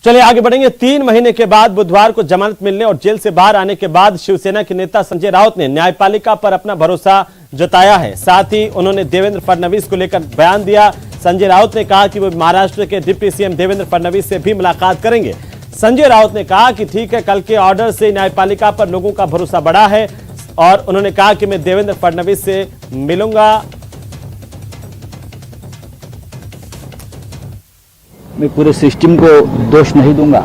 चलिए आगे बढ़ेंगे। 3 महीने के बाद बुधवार को जमानत मिलने और जेल से बाहर आने के बाद शिवसेना के नेता संजय राउत ने न्यायपालिका पर अपना भरोसा जताया है। साथ ही उन्होंने देवेंद्र फडणवीस को लेकर बयान दिया। संजय राउत ने कहा कि वो महाराष्ट्र के डिप्टी सीएम देवेंद्र फडणवीस से भी मुलाकात करेंगे। संजय राउत ने कहा कि ठीक है, कल के ऑर्डर से न्यायपालिका पर लोगों का भरोसा बढ़ा है और उन्होंने कहा कि मैं देवेंद्र फडणवीस से मिलूंगा। मैं पूरे सिस्टम को दोष नहीं दूंगा,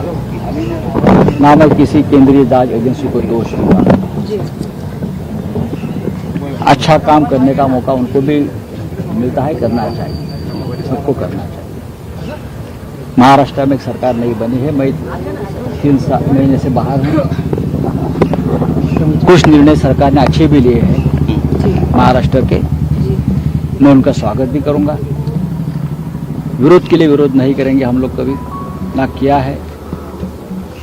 ना मैं किसी केंद्रीय जांच एजेंसी को दोष दूंगा। अच्छा काम करने का मौका उनको भी मिलता है, करना चाहिए, सबको करना चाहिए। महाराष्ट्र में एक सरकार नहीं बनी है, मैं 3 महीने से बाहर हूँ। कुछ निर्णय सरकार ने अच्छे भी लिए हैं महाराष्ट्र के, मैं उनका स्वागत भी करूंगा। विरोध के लिए विरोध नहीं करेंगे हम लोग, कभी ना किया है।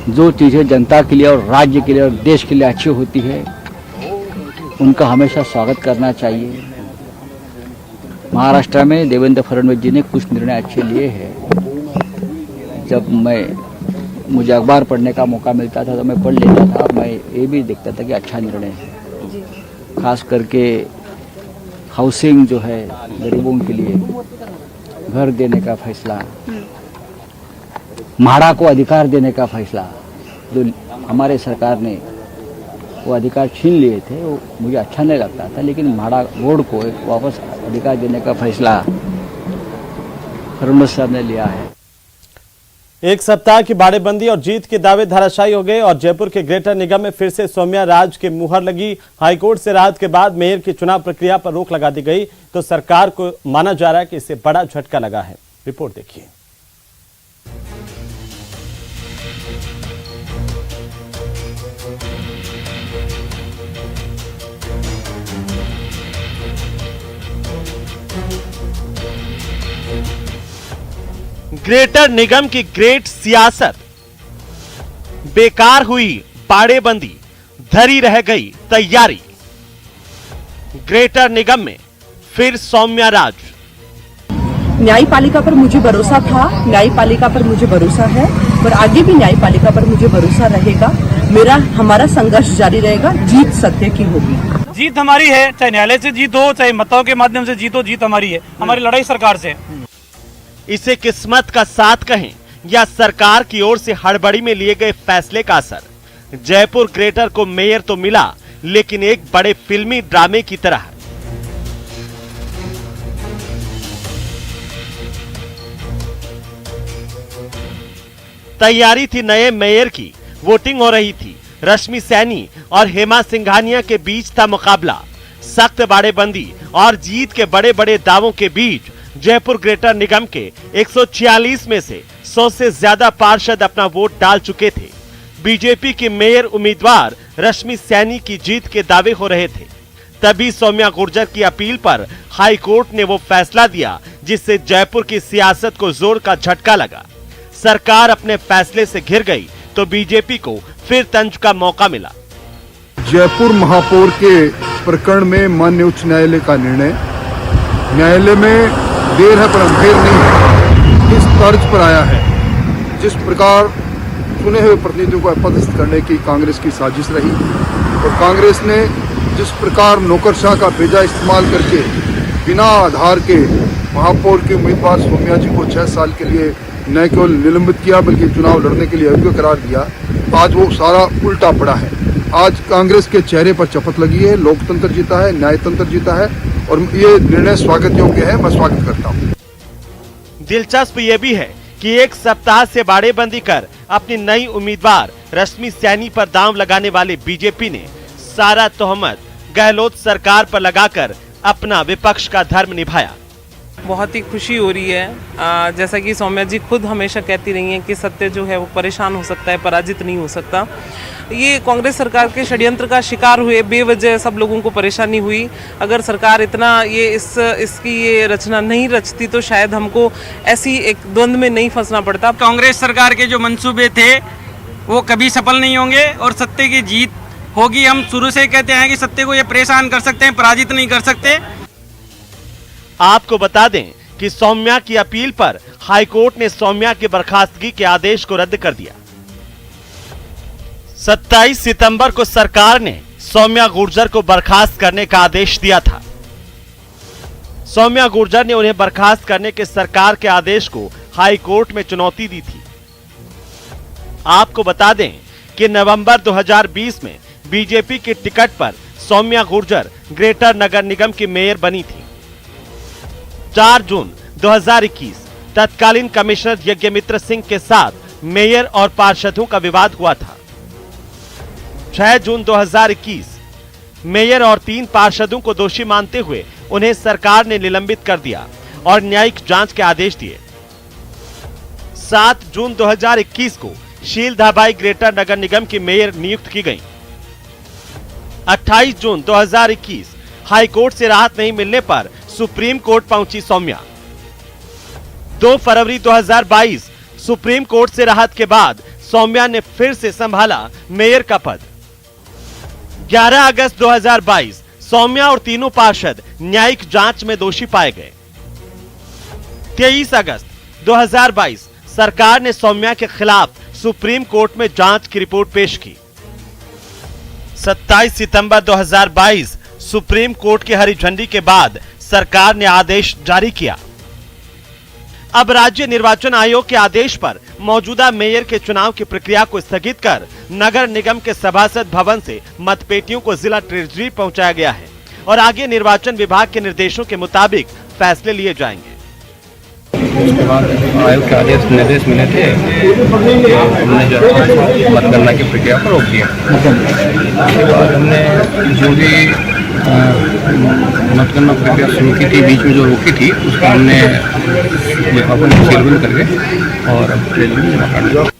जो चीज़ें जनता के लिए और राज्य के लिए और देश के लिए अच्छी होती है उनका हमेशा स्वागत करना चाहिए। महाराष्ट्र में देवेंद्र फडणवीस जी ने कुछ निर्णय अच्छे लिए हैं। जब मुझे अखबार पढ़ने का मौका मिलता था तो मैं पढ़ लेता था। मैं ये भी देखता था कि अच्छा निर्णय है, खास करके हाउसिंग जो है गरीबों के लिए घर देने का फैसला, म्हाड़ा को अधिकार देने का फैसला, जो हमारे सरकार ने वो अधिकार छीन लिए थे, वो मुझे अच्छा नहीं लगता था। लेकिन म्हाड़ा बोर्ड को एक वापस अधिकार देने का फैसला फडणवीस साहब ने लिया है। एक सप्ताह की बाड़ेबंदी और जीत के दावे धराशायी हो गए और जयपुर के ग्रेटर निगम में फिर से सौम्या राज के मुहर लगी। हाईकोर्ट से राहत के बाद मेयर की चुनाव प्रक्रिया पर रोक लगा दी गई, तो सरकार को माना जा रहा है कि इससे बड़ा झटका लगा है। रिपोर्ट देखिए। ग्रेटर निगम की ग्रेट सियासत बेकार हुई, बाड़ेबंदी धरी रह गई तैयारी। ग्रेटर निगम में फिर सौम्या राज। न्यायपालिका पर मुझे भरोसा था, न्यायपालिका पर मुझे भरोसा है और आगे भी न्यायपालिका पर मुझे भरोसा रहेगा। हमारा संघर्ष जारी रहेगा। जीत सत्य की होगी। जीत हमारी है, चाहे न्यायालय से जीत हो, चाहे मतों के माध्यम से जीत हो, जीत हमारी है। हमारी लड़ाई सरकार से है। इसे किस्मत का साथ कहें या सरकार की ओर से हड़बड़ी में लिए गए फैसले का असर। जयपुर ग्रेटर को मेयर तो मिला, लेकिन एक बड़े फिल्मी ड्रामे की तरह। तैयारी थी नए मेयर की, वोटिंग हो रही थी। रश्मि सैनी और हेमा सिंघानिया के बीच था मुकाबला। सख्त बाड़ेबंदी और जीत के बड़े बड़े दावों के बीच जयपुर ग्रेटर निगम के 146 में से 100 से ज्यादा पार्षद अपना वोट डाल चुके थे। बीजेपी की मेयर उम्मीदवार रश्मि सैनी की जीत के दावे हो रहे थे। तभी सौम्या गुर्जर की अपील पर हाई कोर्ट ने वो फैसला दिया जिससे जयपुर की सियासत को जोर का झटका लगा। सरकार अपने फैसले से घिर गई तो बीजेपी को फिर तंज का मौका मिला। जयपुर महापौर के प्रकरण में माननीय उच्च न्यायालय का निर्णय, न्यायालय में देर है पर अंधेर नहीं है, इस तर्ज पर आया है जिस प्रकार चुने हुए प्रतिनिधियों को अपदस्थ करने की कांग्रेस की साजिश रही और कांग्रेस ने जिस प्रकार नौकरशाह का भेजा इस्तेमाल करके बिना आधार के महापौर के उम्मीदवार सौम्या जी को 6 साल के लिए न केवल निलंबित किया बल्कि चुनाव लड़ने के लिए अयोग्य करार दिया, आज वो सारा उल्टा पड़ा है। आज कांग्रेस के चेहरे पर चपत लगी है, लोकतंत्र जीता है, न्यायतंत्र जीता है और ये निर्णय स्वागत योग्य है। मैं स्वागत करता हूँ। दिलचस्प ये भी है कि एक सप्ताह से बाड़ेबंदी कर अपनी नई उम्मीदवार रश्मि सैनी पर दांव लगाने वाले बीजेपी ने सारा तोहमत गहलोत सरकार पर लगाकर अपना विपक्ष का धर्म निभाया। बहुत ही खुशी हो रही है। जैसा कि सौम्या जी खुद हमेशा कहती रही हैं कि सत्य जो है वो परेशान हो सकता है, पराजित नहीं हो सकता। ये कांग्रेस सरकार के षड्यंत्र का शिकार हुए, बेवजह सब लोगों को परेशानी हुई। अगर सरकार इतना इसकी ये रचना नहीं रचती तो शायद हमको ऐसी एक द्वंद्व में नहीं फंसना पड़ता। कांग्रेस सरकार के जो मंसूबे थे वो कभी सफल नहीं होंगे और सत्य की जीत होगी। हम शुरू से कहते हैं कि सत्य को ये परेशान कर सकते हैं, पराजित नहीं कर सकते। आपको बता दें कि सौम्या की अपील पर हाईकोर्ट ने सौम्या की बर्खास्तगी के आदेश को रद्द कर दिया। 27 सितंबर को सरकार ने सौम्या गुर्जर को बर्खास्त करने का आदेश दिया था। सौम्या गुर्जर ने उन्हें बर्खास्त करने के सरकार के आदेश को हाई कोर्ट में चुनौती दी थी। आपको बता दें कि नवंबर 2020 में बीजेपी की टिकट पर सौम्या गुर्जर ग्रेटर नगर निगम की मेयर बनी थी। 4 जून 2021 तत्कालीन कमिश्नर यज्ञमित्र सिंह के साथ मेयर और पार्षदों का विवाद हुआ था। 6 जून 2021 मेयर और 3 पार्षदों को दोषी मानते हुए उन्हें सरकार ने निलंबित कर दिया और न्यायिक जांच के आदेश दिए। 7 जून 2021 को शील धाबाई ग्रेटर नगर निगम की मेयर नियुक्त की गई। 28 जून 2021 हाईकोर्ट से राहत नहीं मिलने पर सुप्रीम कोर्ट पहुंची सौम्या। 2 फरवरी 2022 सुप्रीम कोर्ट से राहत के बाद सौम्या ने फिर से संभाला मेयर का पद। 11 अगस्त 2022 सौम्या और तीनों पार्षद न्यायिक जांच में दोषी पाए गए। 23 अगस्त 2022 सरकार ने सौम्या के खिलाफ सुप्रीम कोर्ट में जांच की रिपोर्ट पेश की। 27 सितंबर 2022 सुप्रीम कोर्ट की हरी झंडी के बाद सरकार ने आदेश जारी किया। अब राज्य निर्वाचन आयोग के आदेश पर मौजूदा मेयर के चुनाव की प्रक्रिया को स्थगित कर नगर निगम के सभासद भवन से मतपेटियों को जिला ट्रेजरी पहुंचाया गया है और आगे निर्वाचन विभाग के निर्देशों के मुताबिक फैसले लिए जाएंगे। उसके बाद आयोग के आदेश निर्देश मिले थे, हमने जो मतगणना की प्रक्रिया को रोक दिया। उसके बाद हमने जो भी मतगणना प्रक्रिया शुरू की थी, बीच में जो रोकी थी, उसका हमने सीलबंद करके और ट्रेजरी में जमा कर दिया।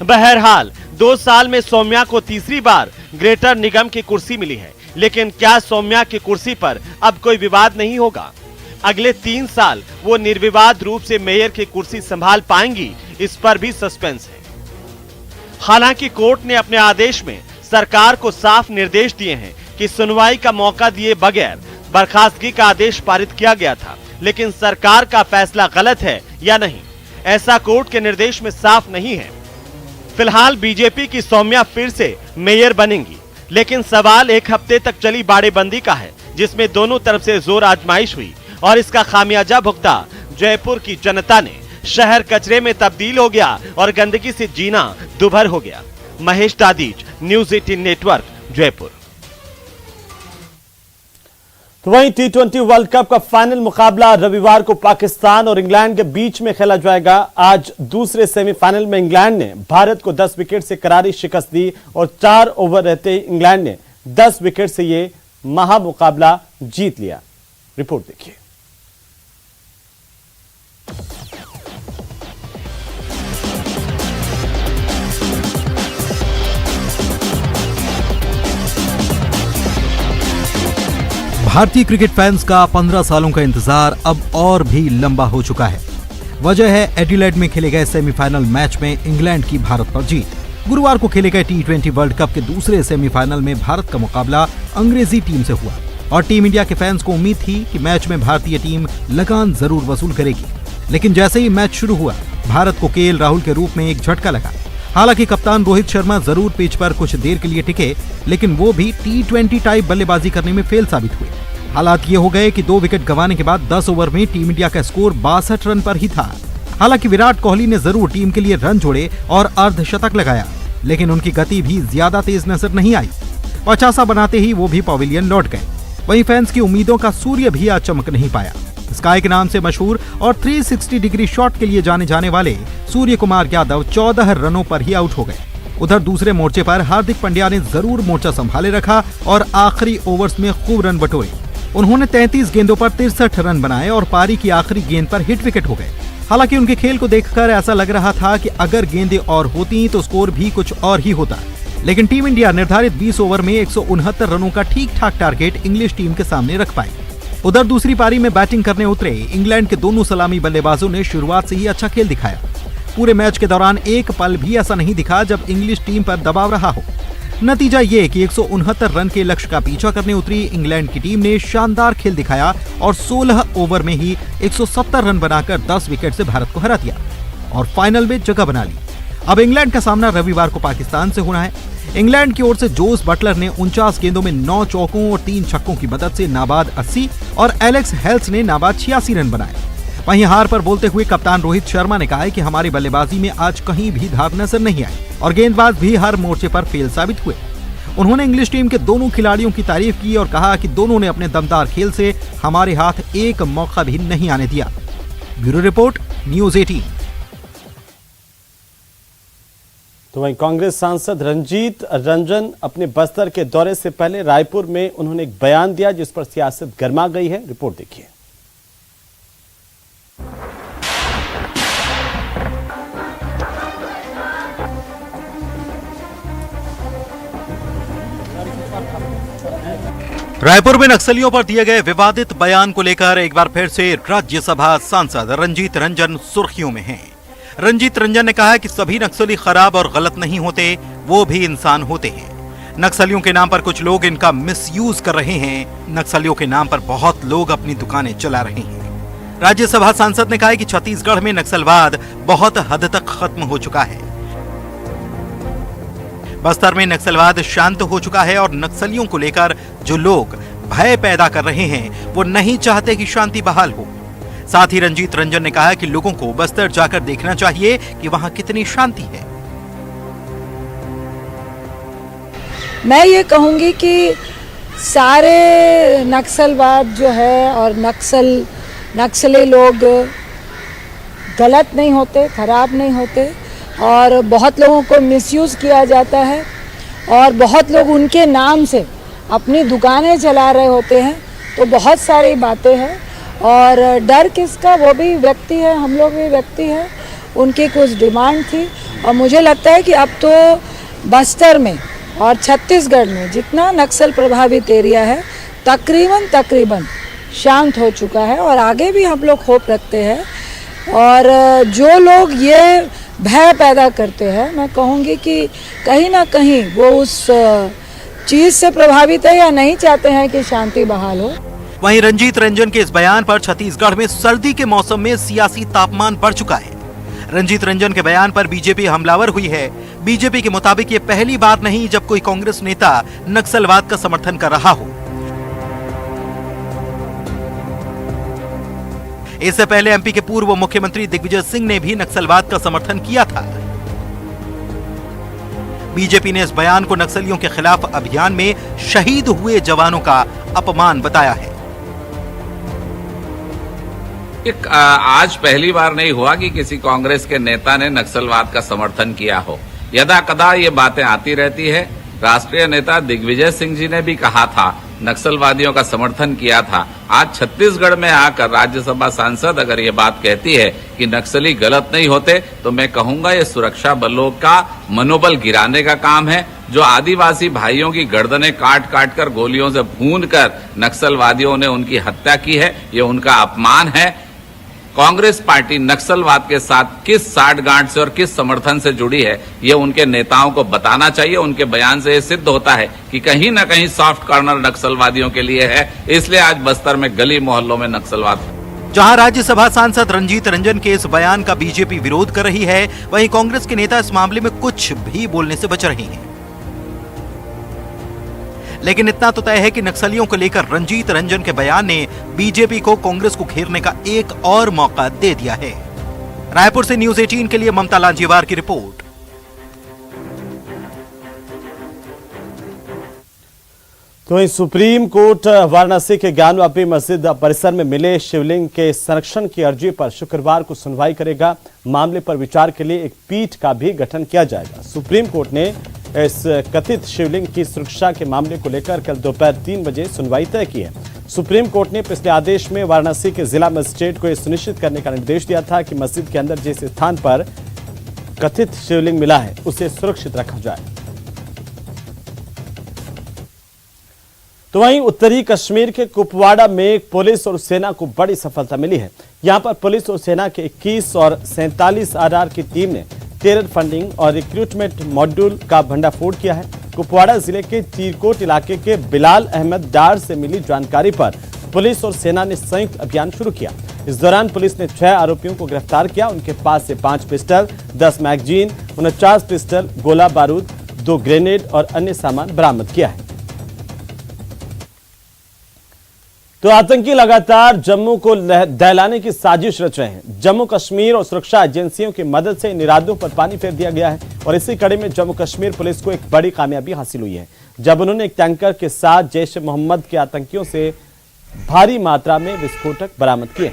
बहरहाल 2 साल में सौम्या को तीसरी बार ग्रेटर निगम की कुर्सी मिली है, लेकिन क्या सौम्या की कुर्सी पर अब कोई विवाद नहीं होगा? अगले 3 साल वो निर्विवाद रूप से मेयर की कुर्सी संभाल पाएंगी, इस पर भी सस्पेंस है। हालांकि कोर्ट ने अपने आदेश में सरकार को साफ निर्देश दिए हैं कि सुनवाई का मौका दिए बगैर बर्खास्तगी का आदेश पारित किया गया था, लेकिन सरकार का फैसला गलत है या नहीं, ऐसा कोर्ट के निर्देश में साफ नहीं है। फिलहाल बीजेपी की सौम्या फिर से मेयर बनेंगी, लेकिन सवाल 1 हफ्ते तक चली बाड़ेबंदी का है, जिसमें दोनों तरफ से जोर आजमाइश हुई और इसका खामियाजा भुगता जयपुर की जनता ने। शहर कचरे में तब्दील हो गया और गंदगी से जीना दुभर हो गया। Mahesh Dadhich, News 18 Network, Jaipur. तो वहीं T20 वर्ल्ड कप का फाइनल मुकाबला रविवार को पाकिस्तान और इंग्लैंड के बीच में खेला जाएगा। आज दूसरे सेमीफाइनल में इंग्लैंड ने भारत को 10 विकेट से करारी शिकस्त दी और 4 ओवर रहते ही इंग्लैंड ने 10 विकेट से ये महामुकाबला जीत लिया। रिपोर्ट देखिए। भारतीय क्रिकेट फैंस का 15 सालों का इंतजार अब और भी लंबा हो चुका है। वजह है एडिलेड में खेले गए सेमीफाइनल मैच में इंग्लैंड की भारत पर जीत। गुरुवार को खेले गए T20 वर्ल्ड कप के दूसरे सेमीफाइनल में भारत का मुकाबला अंग्रेजी टीम से हुआ और टीम इंडिया के फैंस को उम्मीद थी कि मैच में भारतीय टीम लगान जरूर वसूल करेगी। लेकिन जैसे ही मैच शुरू हुआ, भारत को केएल राहुल के रूप में एक झटका लगा। हालांकि कप्तान रोहित शर्मा जरूर पिच पर कुछ देर के लिए टिके, लेकिन वो भी T20 टाइप बल्लेबाजी करने में फेल साबित हुए। हालात ये हो गए कि 2 विकेट गंवाने के बाद 10 ओवर में टीम इंडिया का स्कोर 62 रन पर ही था। हालांकि विराट कोहली ने जरूर टीम के लिए रन जोड़े और अर्धशतक लगाया, लेकिन उनकी गति भी ज्यादा तेज नजर नहीं आई। 50 बनाते ही वो भी पवेलियन लौट गए। वहीं फैंस की उम्मीदों का सूर्य भी आज चमक नहीं पाया। स्काई के नाम से मशहूर और 360 डिग्री शॉट के लिए जाने जाने वाले सूर्य कुमार यादव 14 रनों पर ही आउट हो गए। उधर दूसरे मोर्चे पर हार्दिक पांड्या ने जरूर मोर्चा संभाले रखा और आखिरी ओवर्स में खूब रन बटोरे। उन्होंने 33 गेंदों पर 63 रन बनाए और पारी की आखिरी गेंद पर हिट विकेट हो गए। हालांकि उनके खेल को देखकर ऐसा लग रहा था कि अगर गेंदें और होती तो स्कोर भी कुछ और ही होता, लेकिन टीम इंडिया निर्धारित 20 ओवर में 169 रनों का ठीक ठाक टारगेट इंग्लिश टीम के सामने रख पाई। उधर दूसरी पारी में बैटिंग करने उतरे इंग्लैंड के दोनों सलामी बल्लेबाजों ने शुरुआत से ही अच्छा खेल दिखाया। पूरे मैच के दौरान एक पल भी ऐसा नहीं दिखा जब इंग्लिश टीम पर दबाव रहा हो। नतीजा ये कि 169 रन के लक्ष्य का पीछा करने उतरी इंग्लैंड की टीम ने शानदार खेल दिखाया और 16 ओवर में ही 170 रन बनाकर 10 विकेट से भारत को हरा दिया और फाइनल में जगह बना ली। अब इंग्लैंड का सामना रविवार को पाकिस्तान से होना है। इंग्लैंड की ओर से जोस बटलर ने 49 गेंदों में 9 चौकों और 3 छक्कों की मदद से नाबाद 80 और एलेक्स हेल्स ने नाबाद 86 रन बनाए। वहीं हार पर बोलते हुए कप्तान रोहित शर्मा ने कहा है कि हमारी बल्लेबाजी में आज कहीं भी धार नजर नहीं आई और गेंदबाज भी हर मोर्चे पर फेल साबित हुए। उन्होंने इंग्लिश टीम के दोनों खिलाड़ियों की तारीफ की और कहा कि दोनों ने अपने दमदार खेल से हमारे हाथ एक मौका भी नहीं आने दिया। Bureau report, news 18। तो वहीं कांग्रेस सांसद रंजीत रंजन अपने बस्तर के दौरे से पहले रायपुर में उन्होंने एक बयान दिया जिस पर सियासत गर्मा गई है। रिपोर्ट देखिए। रायपुर में नक्सलियों पर दिए गए विवादित बयान को लेकर एक बार फिर से राज्यसभा सांसद रंजीत रंजन सुर्खियों में हैं। रंजीत रंजन ने कहा कि सभी नक्सली खराब और गलत नहीं होते, वो भी इंसान होते हैं। नक्सलियों के नाम पर कुछ लोग इनका मिसयूज कर रहे हैं। नक्सलियों के नाम पर बहुत लोग अपनी दुकानें चला रहे हैं। राज्यसभा सांसद ने कहा कि छत्तीसगढ़ में नक्सलवाद बहुत हद तक खत्म हो चुका है। बस्तर में नक्सलवाद शांत हो चुका है और नक्सलियों को लेकर जो लोग भय पैदा कर रहे हैं वो नहीं चाहते कि शांति बहाल हो। साथ ही रंजीत रंजन ने कहा कि लोगों को बस्तर जाकर देखना चाहिए कि वहां कितनी शांति है। मैं ये कहूंगी कि सारे नक्सलवाद जो है और नक्सली लोग गलत नहीं होते, खराब नहीं होते और बहुत लोगों को मिसयूज किया जाता है और बहुत लोग उनके नाम से अपनी दुकानें चला रहे होते हैं। तो बहुत सारी बातें हैं और डर किसका, वो भी व्यक्ति है, हम लोग भी व्यक्ति हैं। उनकी कुछ डिमांड थी और मुझे लगता है कि अब तो बस्तर में और छत्तीसगढ़ में जितना नक्सल प्रभावित एरिया है तकरीबन शांत हो चुका है और आगे भी हम लोग होप रखते हैं। और जो लोग ये भय पैदा करते हैं, मैं कहूँगी कि कहीं ना कहीं वो उस चीज़ से प्रभावित है या नहीं चाहते हैं कि शांति बहाल हो। वहीं रंजीत रंजन के इस बयान पर छत्तीसगढ़ में सर्दी के मौसम में सियासी तापमान बढ़ चुका है। रंजीत रंजन के बयान पर बीजेपी हमलावर हुई है। बीजेपी के मुताबिक ये पहली बार नहीं जब कोई कांग्रेस नेता नक्सलवाद का समर्थन कर रहा हो। इससे पहले एमपी के पूर्व मुख्यमंत्री दिग्विजय सिंह ने भी नक्सलवाद का समर्थन किया था। बीजेपी ने इस बयान को नक्सलियों के खिलाफ अभियान में शहीद हुए जवानों का अपमान बताया है। आज पहली बार नहीं हुआ कि किसी कांग्रेस के नेता ने नक्सलवाद का समर्थन किया हो। यदा कदा ये बातें आती रहती है। राष्ट्रीय नेता दिग्विजय सिंह जी ने भी कहा था, नक्सलवादियों का समर्थन किया था। आज छत्तीसगढ़ में आकर राज्यसभा सांसद अगर ये बात कहती है कि नक्सली गलत नहीं होते, तो मैं कहूंगा ये सुरक्षा बलों का मनोबल गिराने का काम है। जो आदिवासी भाइयों की गर्दनें काट काट कर गोलियों से भून कर नक्सलवादियों ने उनकी हत्या की है, ये उनका अपमान है। कांग्रेस पार्टी नक्सलवाद के साथ किस साठगांठ से और किस समर्थन से जुड़ी है, ये उनके नेताओं को बताना चाहिए। उनके बयान से ये सिद्ध होता है कि कहीं ना कहीं सॉफ्ट कॉर्नर नक्सलवादियों के लिए है, इसलिए आज बस्तर में गली मोहल्लों में नक्सलवाद। जहां राज्यसभा सांसद रंजीत रंजन के इस बयान का बीजेपी विरोध कर रही है, वहीं कांग्रेस के नेता इस मामले में कुछ भी बोलने से बच रहे हैं। लेकिन इतना तो तय है कि नक्सलियों को लेकर रंजीत रंजन के बयान ने बीजेपी को कांग्रेस को घेरने का एक और मौका दे दिया है। रायपुर से न्यूज़ 18 के लिए ममता लांजीवार की रिपोर्ट। तो वहीं सुप्रीम कोर्ट वाराणसी के ज्ञानवापी मस्जिद परिसर में मिले शिवलिंग के संरक्षण की अर्जी पर शुक्रवार को सुनवाई करेगा। मामले पर विचार के लिए एक पीठ का भी गठन किया जाएगा। सुप्रीम कोर्ट ने इस कथित शिवलिंग की सुरक्षा के मामले को लेकर कल दोपहर 3 बजे सुनवाई तय की है। सुप्रीम कोर्ट ने पिछले आदेश में वाराणसी के जिला मजिस्ट्रेट को यह सुनिश्चित करने का निर्देश दिया था कि मस्जिद के अंदर जिस स्थान पर कथित शिवलिंग मिला है उसे सुरक्षित रखा जाए। तो वहीं उत्तरी कश्मीर के कुपवाड़ा में पुलिस और सेना को बड़ी सफलता मिली है। यहां पर पुलिस और सेना के 21 और 47 आरआर की टीम ने टेरर फंडिंग और रिक्रूटमेंट मॉड्यूल का भंडाफोड़ किया है। कुपवाड़ा जिले के चीरकोट इलाके के बिलाल अहमद डार से मिली जानकारी पर पुलिस और सेना ने संयुक्त अभियान शुरू किया। इस दौरान पुलिस ने 6 आरोपियों को गिरफ्तार किया। उनके पास से 5 पिस्टल, 10 मैगजीन, 49 पिस्टल, गोला बारूद, 2 ग्रेनेड और अन्य सामान बरामद किया है। तो आतंकी लगातार जम्मू को दहलाने की साजिश रच रहे हैं। जम्मू कश्मीर और सुरक्षा एजेंसियों की मदद से इन इरादों पर पानी फेर दिया गया है और इसी कड़ी में जम्मू कश्मीर पुलिस को एक बड़ी कामयाबी हासिल हुई है जब उन्होंने एक टैंकर के साथ जैश ए मोहम्मद के आतंकियों से भारी मात्रा में विस्फोटक बरामद किए।